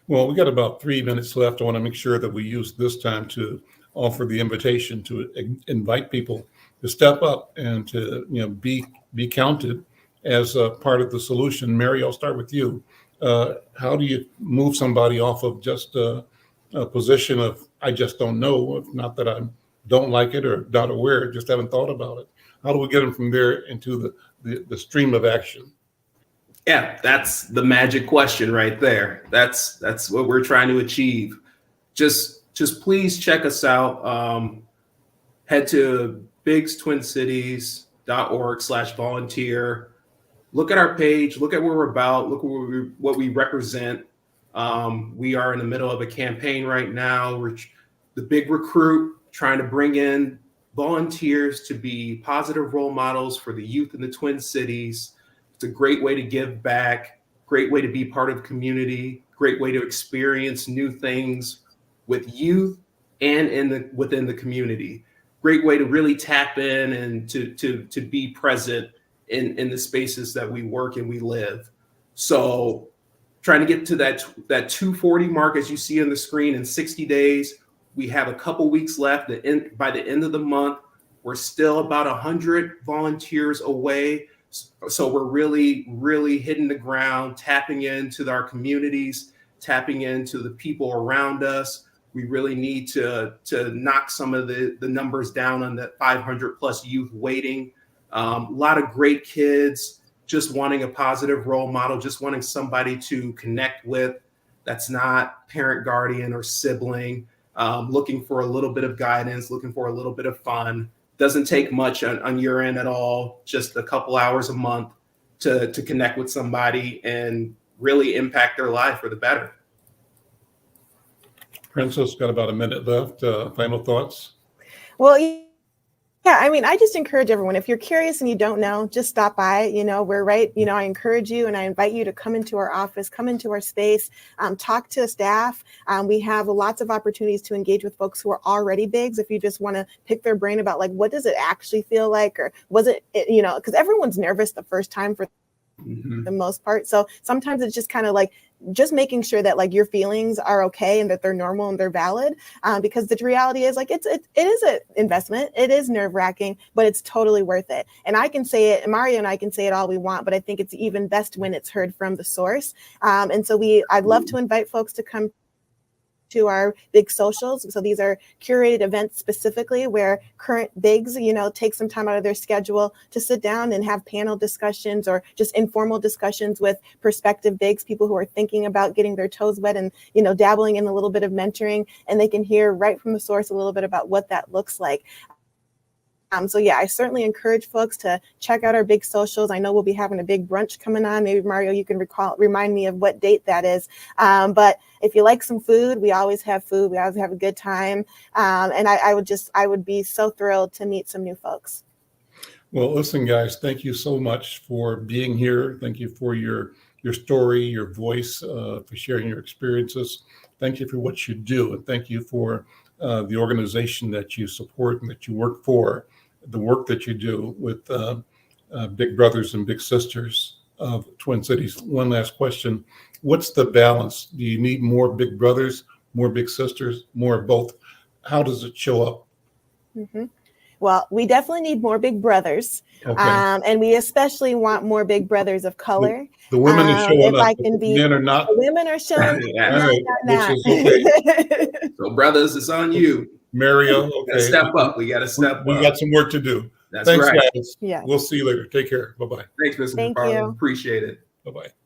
Well, we got about 3 minutes left. I want to make sure that we use this time to offer the invitation to invite people to step up and to, be counted as a part of the solution. Mary, I'll start with you. How do you move somebody off of just a position of, I just don't know, not that I don't like it or not aware, just haven't thought about it? How do we get them from there into the stream of action? Yeah, that's the magic question right there. That's what we're trying to achieve. Just please check us out. Head to bigstwincities.org/volunteer. Look at our page, look at what we're about, look at what we represent. We are in the middle of a campaign right now. We're the big recruit, trying to bring in volunteers to be positive role models for the youth in the Twin Cities. It's a great way to give back, great way to be part of the community, great way to experience new things with youth and within the community. Great way to really tap in and to be present in the spaces that we work and we live. So trying to get to that 240 mark, as you see on the screen, in 60 days. We have a couple weeks left. By the end of the month, we're still about 100 volunteers away. So we're really, really hitting the ground, tapping into our communities, tapping into the people around us. We really need to knock some of the numbers down on that 500 plus youth waiting. A lot of great kids just wanting a positive role model, just wanting somebody to connect with that's not parent, guardian, or sibling, looking for a little bit of guidance, looking for a little bit of fun. Doesn't take much on your end at all, just a couple hours a month to connect with somebody and really impact their life for the better. Princess, got about a minute left. Final thoughts? Well, yeah, I just encourage everyone, if you're curious and you don't know, just stop by. We're right. I encourage you and I invite you to come into our office, come into our space, talk to staff. We have lots of opportunities to engage with folks who are already bigs. If you just want to pick their brain about, like, what does it actually feel like? Or was it, because everyone's nervous the first time for the most part. So sometimes it's just kind of like, just making sure that, like, your feelings are okay and that they're normal and they're valid, because the reality is, like, it is an investment. It is nerve-wracking, but it's totally worth it. And I can say it, Mario and I can say it all we want, but I think it's even best when it's heard from the source. And so I'd love to invite folks to come to our big socials. So these are curated events specifically where current bigs, take some time out of their schedule to sit down and have panel discussions or just informal discussions with prospective bigs, people who are thinking about getting their toes wet and, dabbling in a little bit of mentoring, and they can hear right from the source a little bit about what that looks like. So yeah, I certainly encourage folks to check out our big socials. I know we'll be having a big brunch coming on. Maybe Mario, you can remind me of what date that is. But if you like some food, we always have food. We always have a good time. And I would be so thrilled to meet some new folks. Well, listen, guys, thank you so much for being here. Thank you for your story, your voice, for sharing your experiences. Thank you for what you do. And thank you for the organization that you support and that you work for. The work that you do with big brothers and big sisters of Twin Cities. One last question. What's the balance? Do you need more big brothers, more big sisters, more of both? How does it show up? Mm-hmm. Well, we definitely need more big brothers. Okay. And we especially want more big brothers of color. The women are showing up. Men are not. The women are showing Which is okay. So brothers, it's on you. Mario, okay. Step up. We got to step up. We got some work to do. That's Thanks, right. guys. Yeah. We'll see you later. Take care. Bye-bye. Thanks, Mr. Thank McFarlane. you. Appreciate it. Bye-bye.